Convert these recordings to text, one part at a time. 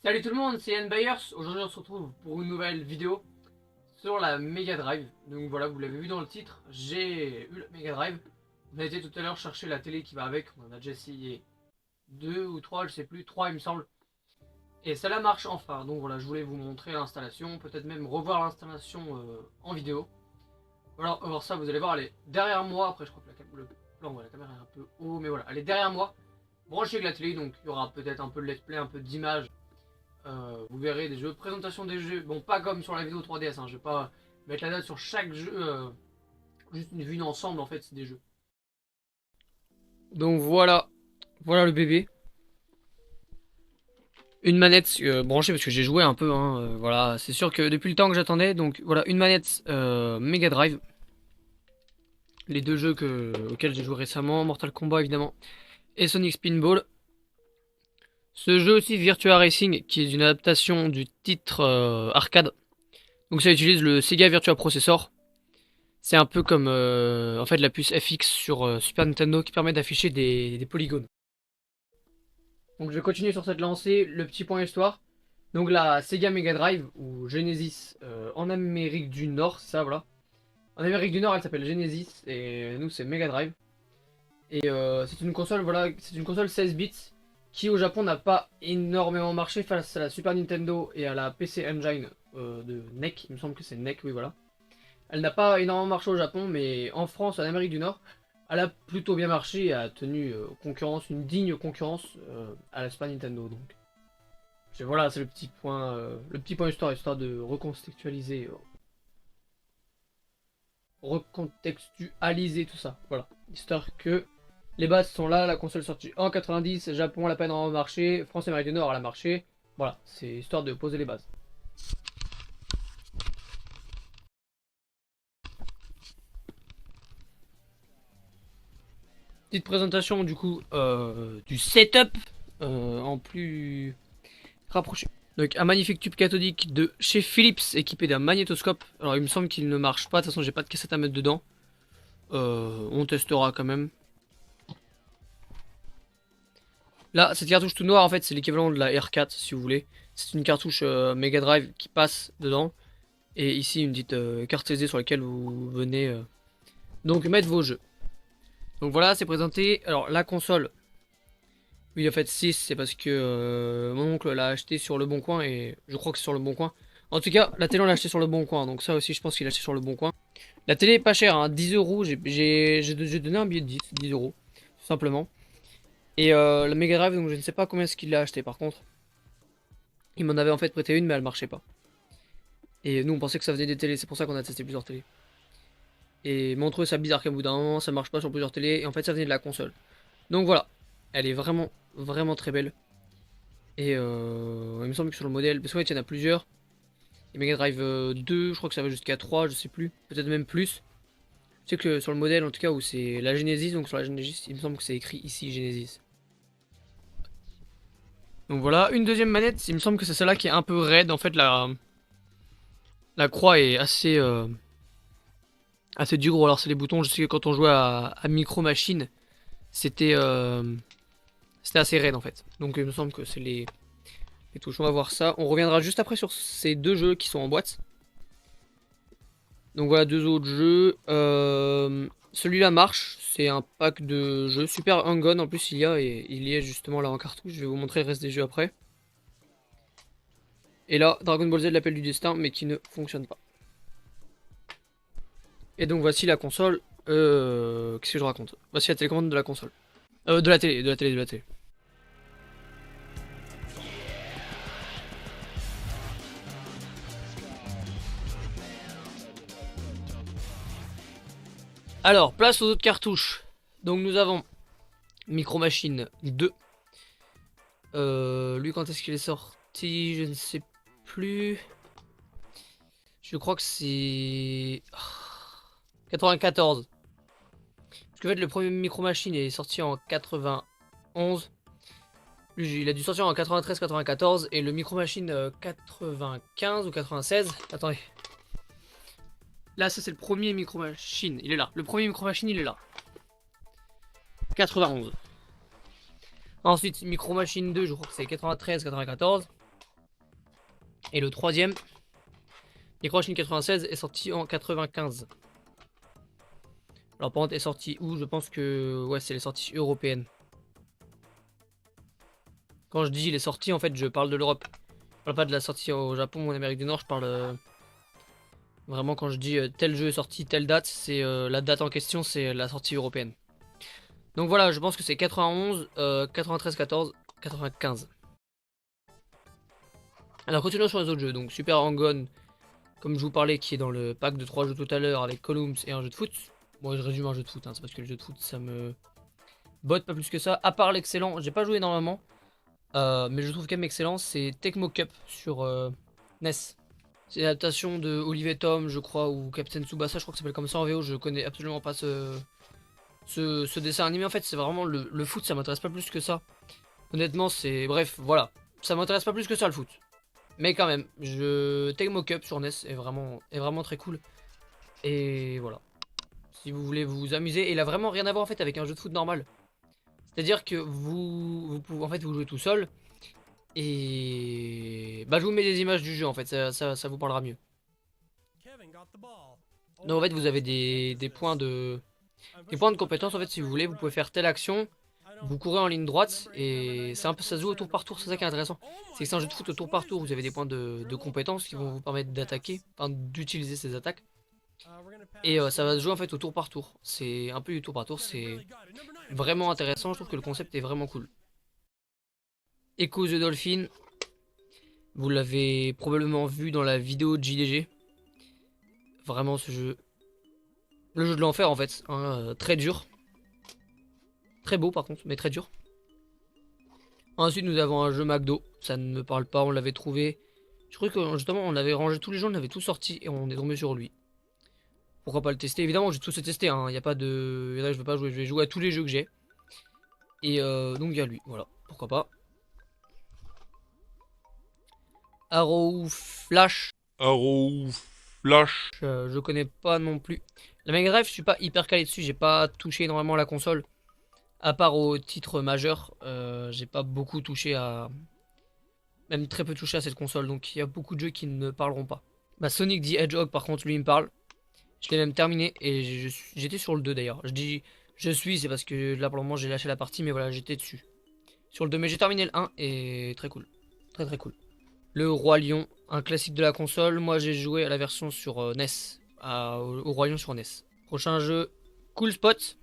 Salut tout le monde, c'est Yann Byers. Aujourd'hui on se retrouve pour une nouvelle vidéo sur la Mega Drive. Donc voilà, vous l'avez vu dans le titre, j'ai eu la Mega Drive. On a été tout à l'heure chercher la télé qui va avec, on en a déjà essayé deux ou trois, je sais plus, trois il me semble. Et celle-là marche enfin, donc voilà, je voulais vous montrer l'installation, peut-être même revoir l'installation en vidéo. Voilà, on va voir ça, vous allez voir, elle est derrière moi. Après je crois que le plan, ouais, la caméra est un peu haut, mais voilà, elle est derrière moi. Branchée avec la télé, donc il y aura peut-être un peu de let's play, un peu d'images. Vous verrez des jeux, présentation des jeux, bon pas comme sur la vidéo 3DS, hein, je vais pas mettre la date sur chaque jeu, juste une vue d'ensemble en fait c'est des jeux. Donc voilà, voilà le bébé. Une manette branchée parce que j'ai joué un peu, hein, voilà, c'est sûr que depuis le temps que j'attendais, donc voilà une manette Mega Drive. Les deux jeux auxquels j'ai joué récemment, Mortal Kombat évidemment, et Sonic Spinball. Ce jeu aussi Virtua Racing qui est une adaptation du titre arcade. Donc ça utilise le Sega Virtua Processor. C'est un peu comme en fait la puce FX sur Super Nintendo qui permet d'afficher des polygones. Donc je vais continuer sur cette lancée, le petit point histoire. Donc la Sega Mega Drive ou Genesis en Amérique du Nord, ça voilà. En Amérique du Nord elle s'appelle Genesis et nous c'est Mega Drive. Et c'est une console voilà, c'est une console 16 bits qui au Japon n'a pas énormément marché face à la Super Nintendo et à la PC Engine de NEC, il me semble que c'est NEC, oui voilà. Elle n'a pas énormément marché au Japon, mais en France, en Amérique du Nord, elle a plutôt bien marché et a tenu concurrence, une digne concurrence à la Super Nintendo. Donc, voilà, c'est le petit point histoire de recontextualiser, recontextualiser tout ça. Voilà, histoire que les bases sont là, la console sortie en 90, Japon elle a pas énormément marché, France et Amérique du Nord elle a marché. Voilà, c'est histoire de poser les bases. Petite présentation du coup du setup en plus rapproché. Donc un magnifique tube cathodique de chez Philips équipé d'un magnétoscope. Alors il me semble qu'il ne marche pas, de toute façon j'ai pas de cassette à mettre dedans. On testera quand même. Là cette cartouche tout noire en fait c'est l'équivalent de la R4 si vous voulez. C'est une cartouche Mega Drive qui passe dedans. Et ici une petite carte SD sur laquelle vous venez donc mettre vos jeux. Donc voilà c'est présenté. Alors la console. Oui, en fait, 6, c'est parce que mon oncle l'a acheté sur le Bon Coin et je crois que c'est sur le Bon Coin. En tout cas, la télé, on l'a acheté sur le Bon Coin, donc ça aussi, je pense qu'il l'a acheté sur le Bon Coin. La télé est pas chère, hein, 10 euros. J'ai donné un billet de 10 euros, tout simplement. Et la Mega Drive, donc je ne sais pas combien est-ce qu'il l'a acheté par contre. Il m'en avait en fait prêté une, mais elle marchait pas. Et nous, on pensait que ça venait des télés, c'est pour ça qu'on a testé plusieurs télés. Et mais on trouvait ça bizarre qu'à bout d'un moment, ça marche pas sur plusieurs télés, et en fait, ça venait de la console. Donc voilà, elle est vraiment, vraiment très belle. Et il me semble que sur le modèle, parce qu'en fait il y en a plusieurs. Et Mega Drive 2, je crois que ça va jusqu'à 3, je sais plus, peut-être même plus. Je sais que sur le modèle en tout cas où c'est la Genesis, donc sur la Genesis, il me semble que c'est écrit ici Genesis. Donc voilà, une deuxième manette, il me semble que c'est celle-là qui est un peu raide. En fait la croix est assez dure. Alors c'est les boutons, je sais que quand on jouait à Micro Machine, c'était c'était assez raide en fait. Donc il me semble que c'est les touches. On va voir ça. On reviendra juste après sur ces deux jeux qui sont en boîte. Donc voilà deux autres jeux. Celui-là marche. C'est un pack de jeux. Super Hang-On en plus il y a justement là en cartouche. Je vais vous montrer le reste des jeux après. Et là Dragon Ball Z l'appel du destin mais qui ne fonctionne pas. Et donc voici la console. Qu'est-ce que je raconte? Voici la télécommande de la console. De la télé, de la télé, de la télé. Alors, place aux autres cartouches. Donc nous avons Micro Machine 2. Lui, quand est-ce qu'il est sorti? Je ne sais plus. Je crois que c'est 94. Parce qu'en fait, le premier Micro Machine est sorti en 91. Lui, il a dû sortir en 93-94. Et le Micro Machine 95 ou 96. Attendez. Là, ça, c'est le premier Micro Machine. Il est là. Le premier Micro Machine, il est là. 91. Ensuite, Micro Machine 2, je crois que c'est 93-94. Et le troisième, Micro Machines 96, est sorti en 95. Alors par contre, est sorti où? Je pense que ouais, c'est les sorties européennes. Quand je dis il est sorti, en fait, je parle de l'Europe. Je parle pas de la sortie au Japon ou en Amérique du Nord, je parle vraiment quand je dis tel jeu est sorti, telle date, c'est la date en question, c'est la sortie européenne. Donc voilà, je pense que c'est 91, 93, 14, 95. Alors continuons sur les autres jeux, donc Super Hang-On, comme je vous parlais, qui est dans le pack de 3 jeux tout à l'heure avec Columns et un jeu de foot. Moi je résume un jeu de foot, hein, c'est parce que le jeu de foot ça me botte pas plus que ça. À part l'excellent, j'ai pas joué énormément, mais je trouve quand même excellent, c'est Tecmo Cup sur NES. C'est une adaptation de Olivier Tom, je crois, ou Captain Tsubasa, je crois que ça s'appelle comme ça en VO, je connais absolument pas ce dessin animé. En fait, c'est vraiment le foot, ça m'intéresse pas plus que ça. Honnêtement, c'est. Bref, voilà. Ça m'intéresse pas plus que ça le foot. Mais quand même, Tecmo Cup sur NES est vraiment très cool. Et voilà. Si vous voulez vous amuser, et il a vraiment rien à voir en fait avec un jeu de foot normal. C'est-à-dire que vous pouvez, en fait, vous jouez tout seul. Et bah je vous mets des images du jeu en fait, ça vous parlera mieux. Donc en fait vous avez des points de compétence en fait si vous voulez, vous pouvez faire telle action, vous courez en ligne droite et c'est un peu ça se joue au tour par tour, c'est ça qui est intéressant. C'est que c'est un jeu de foot au tour par tour, vous avez des points de compétence qui vont vous permettre d'attaquer, enfin d'utiliser ces attaques. Et ça va se jouer en fait au tour par tour. C'est un peu du tour par tour, c'est vraiment intéressant, je trouve que le concept est vraiment cool. Echo the Dolphin, vous l'avez probablement vu dans la vidéo de JDG. Vraiment ce jeu. Le jeu de l'enfer en fait. Hein, très dur. Très beau par contre, mais très dur. Ensuite nous avons un jeu McDo. Ça ne me parle pas, on l'avait trouvé. Je crois que justement on avait rangé tous les jeux, on avait tout sorti et on est tombé sur lui. Pourquoi pas le tester? Évidemment j'ai tous testé. Il n'y a pas de. Il y en a que je veux pas jouer. Je vais jouer à tous les jeux que j'ai. Et donc il y a lui. Voilà. Pourquoi pas. Arrow Flash. Arrow Flash. Je connais pas non plus. La Mega Drive, je suis pas hyper calé dessus, j'ai pas touché énormément à la console. À part au titre majeur, j'ai pas beaucoup touché à. Même très peu touché à cette console, donc il y a beaucoup de jeux qui ne me parleront pas. Bah, Sonic the Hedgehog, par contre, lui, il me parle. Je l'ai même terminé et j'étais sur le 2 d'ailleurs. Je dis je suis, c'est parce que là pour le moment j'ai lâché la partie, mais voilà, j'étais dessus. Sur le 2, mais j'ai terminé le 1 et très cool. Très très cool. Le Roi Lion, un classique de la console. Moi j'ai joué à la version sur NES, au Roi Lion sur NES. Prochain jeu, Cool Spot.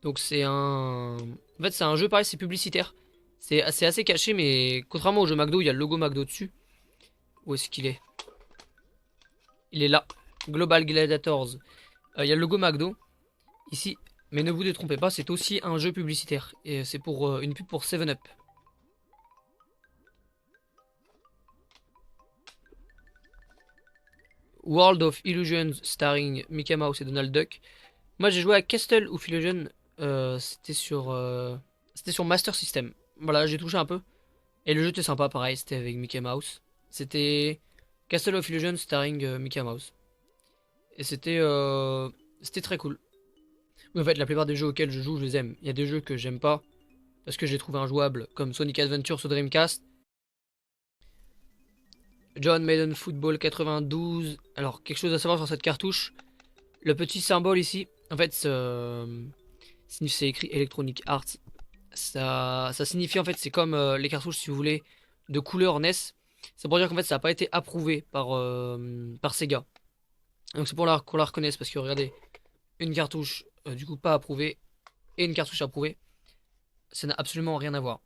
Donc c'est un. En fait c'est un jeu pareil, c'est publicitaire. C'est assez caché, mais contrairement au jeu McDo, il y a le logo McDo dessus. Où est-ce qu'il est? Il est là. Global Gladiators. Il y a le logo McDo ici. Mais ne vous détrompez pas, c'est aussi un jeu publicitaire. Et c'est pour une pub pour 7-Up. World of Illusions starring Mickey Mouse et Donald Duck. Moi j'ai joué à Castle of Illusion. C'était sur Master System. Voilà, j'ai touché un peu. Et le jeu était sympa, pareil, c'était avec Mickey Mouse. C'était Castle of Illusion starring Mickey Mouse. Et c'était très cool. En fait, la plupart des jeux auxquels je joue, je les aime. Il y a des jeux que j'aime pas parce que j'ai trouvé injouable, comme Sonic Adventure sur Dreamcast. John Madden Football 92. Alors, quelque chose à savoir sur cette cartouche. Le petit symbole ici, en fait, c'est écrit Electronic Arts. Ça signifie en fait, c'est comme les cartouches, si vous voulez, de couleur NES. C'est pour dire qu'en fait, ça n'a pas été approuvé par Sega. Donc c'est pour qu'on la reconnaisse, parce que regardez, une cartouche du coup pas approuvée et une cartouche approuvée, ça n'a absolument rien à voir.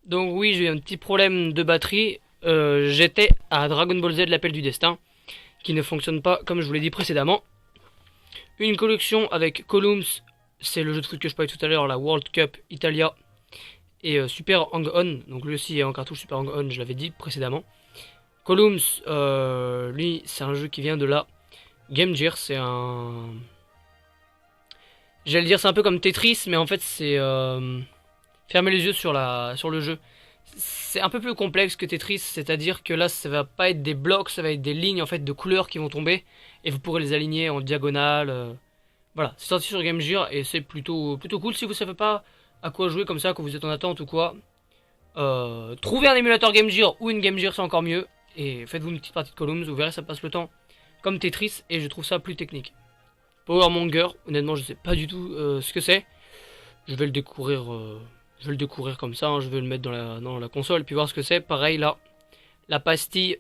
Donc oui, j'ai eu un petit problème de batterie. J'étais à Dragon Ball Z, l'appel du destin, qui ne fonctionne pas comme je vous l'ai dit précédemment. Une collection avec Columns, c'est le jeu de foot que je parlais tout à l'heure, la World Cup Italia, et Super Hang-On, donc lui aussi est en cartouche Super Hang-On, je l'avais dit précédemment. Columns, lui, c'est un jeu qui vient de la Game Gear, c'est un. J'allais dire, c'est un peu comme Tetris, mais en fait, c'est. Fermer les yeux sur le jeu. C'est un peu plus complexe que Tetris, c'est-à-dire que là, ça va pas être des blocs, ça va être des lignes en fait de couleurs qui vont tomber, et vous pourrez les aligner en diagonale. Voilà, c'est sorti sur Game Gear et c'est plutôt cool. Si vous savez pas à quoi jouer comme ça quand vous êtes en attente ou quoi. Trouvez un émulateur Game Gear ou une Game Gear, c'est encore mieux. Et faites-vous une petite partie de Columns, vous verrez, ça passe le temps comme Tetris et je trouve ça plus technique. Power Monger, honnêtement, je sais pas du tout ce que c'est. Je vais le découvrir, comme ça, hein. Je vais le mettre dans la console puis voir ce que c'est. Pareil là, la pastille.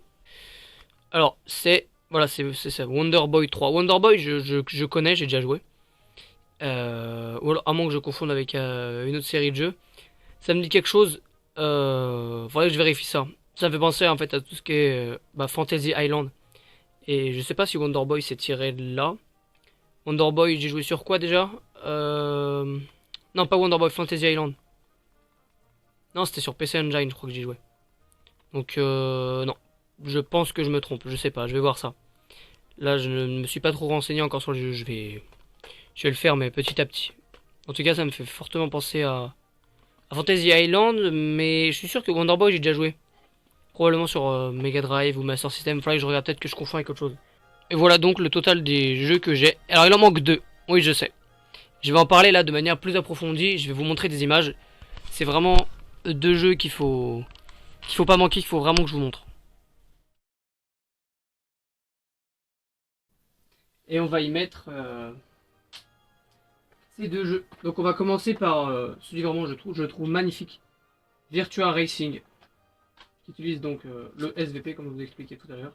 Alors c'est voilà, c'est ça, Wonder Boy 3. Wonder Boy, je connais, j'ai déjà joué. Ou alors, à moins que je confonde avec une autre série de jeux. Ça me dit quelque chose. Faudrait que je vérifie ça. Ça me fait penser en fait à tout ce qui est Fantasy Island. Et je sais pas si Wonder Boy s'est tiré de là. Wonder Boy, j'ai joué sur quoi déjà Non, pas Wonder Boy, Fantasy Island. Non, c'était sur PC Engine, je crois que j'y jouais. Donc, non. Je pense que je me trompe, je sais pas, je vais voir ça. Là, je ne me suis pas trop renseigné encore sur le jeu, je vais le faire, mais petit à petit. En tout cas, ça me fait fortement penser à Fantasy Island, mais je suis sûr que Wonder Boy, j'ai déjà joué. Probablement sur Mega Drive ou Master System, faudrait que je regarde, peut-être que je confonds avec autre chose. Et voilà donc le total des jeux que j'ai. Alors, il en manque 2, oui, je sais. Je vais en parler là de manière plus approfondie, je vais vous montrer des images. C'est vraiment 2 jeux qu'il faut pas manquer, qu'il faut vraiment que je vous montre. Et on va y mettre ces 2 jeux. Donc on va commencer par celui vraiment je le trouve magnifique. Virtua Racing. Qui utilise donc le SVP comme je vous expliquais tout à l'heure.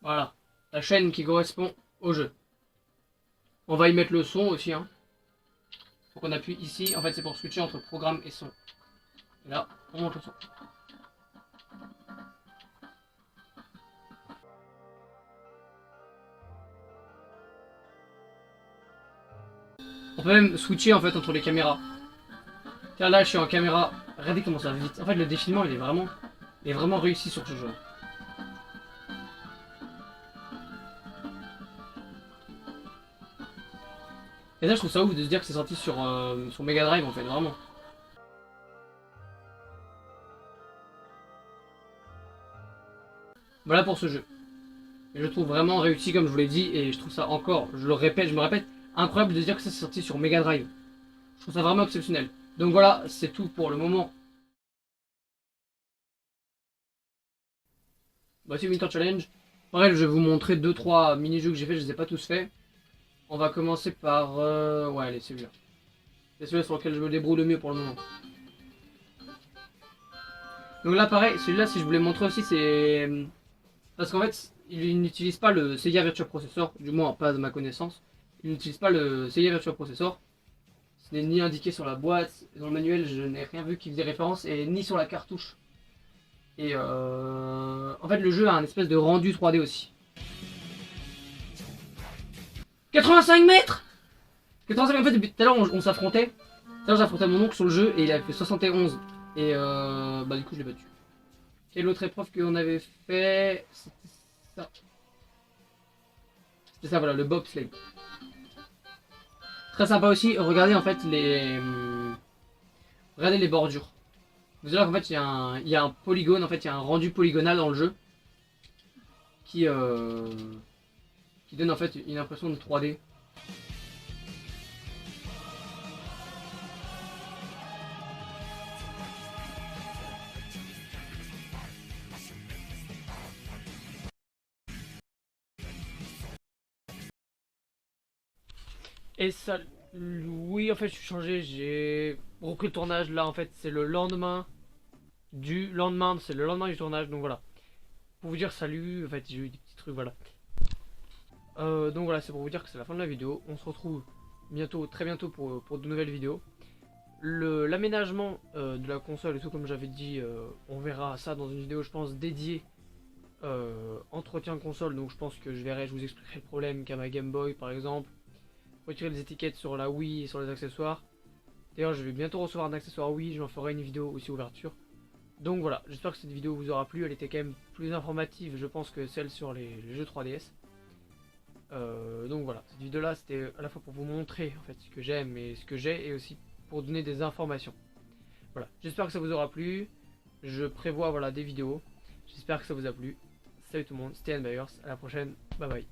Voilà. La chaîne qui correspond au jeu. On va y mettre le son aussi. Hein. Donc on appuie ici. En fait c'est pour switcher entre programme et son. Et là, on monte le son. On peut même switcher en fait entre les caméras. Tiens, là je suis en caméra. Regardez comment ça va vite. En fait le défilement il est vraiment réussi sur ce jeu. Et ça je trouve ça ouf de se dire que c'est sorti sur Mega Drive en fait, vraiment. Voilà pour ce jeu. Et je le trouve vraiment réussi comme je vous l'ai dit et je trouve ça encore, je me répète, incroyable de se dire que ça c'est sorti sur Mega Drive. Je trouve ça vraiment exceptionnel. Donc voilà, c'est tout pour le moment. Voici Winter Challenge. Pareil, je vais vous montrer 2-3 mini-jeux que j'ai fait, je les ai pas tous faits. On va commencer par... ouais, allez, celui-là. C'est celui-là sur lequel je me débrouille le mieux pour le moment. Donc là, pareil, celui-là, si je voulais montrer aussi, c'est... Parce qu'en fait, il n'utilise pas le Sega Virtua Processor, du moins pas de ma connaissance. Il n'utilise pas le Sega Virtua Processor. Ce n'est ni indiqué sur la boîte, dans le manuel, je n'ai rien vu qui faisait référence, et ni sur la cartouche. Et en fait, le jeu a un espèce de rendu 3D aussi. 85 mètres 85 mètres, en fait, depuis tout à l'heure, on s'affrontait. Tout à l'heure, j'affrontais mon oncle sur le jeu, et il avait fait 71. Et du coup, je l'ai battu. Quelle autre épreuve qu'on avait fait? C'était ça. C'était ça, voilà, le bobsleigh. Très sympa aussi, regardez en fait regardez les bordures. Vous allez voir qu'en fait il y a un polygone, en fait il y a un rendu polygonal dans le jeu qui donne en fait une impression de 3D. Et ça, oui en fait je suis changé, j'ai repris le tournage là en fait c'est le lendemain c'est le lendemain du tournage donc voilà. Pour vous dire salut, en fait j'ai eu des petits trucs voilà. Donc voilà c'est pour vous dire que c'est la fin de la vidéo, on se retrouve bientôt, très bientôt pour de nouvelles vidéos. L'aménagement de la console et tout comme j'avais dit, on verra ça dans une vidéo je pense dédiée entretien console, donc je pense que je vous expliquerai le problème qu'a ma Game Boy par exemple. Retirer les étiquettes sur la Wii et sur les accessoires. D'ailleurs je vais bientôt recevoir un accessoire Wii, j'en ferai une vidéo aussi ouverture. Donc voilà, j'espère que cette vidéo vous aura plu, elle était quand même plus informative je pense que celle sur les jeux 3DS. Donc voilà, cette vidéo là c'était à la fois pour vous montrer en fait ce que j'aime et ce que j'ai et aussi pour donner des informations. Voilà, j'espère que ça vous aura plu, je prévois voilà des vidéos, j'espère que ça vous a plu. Salut tout le monde, c'était Anne Byers, à la prochaine, bye bye.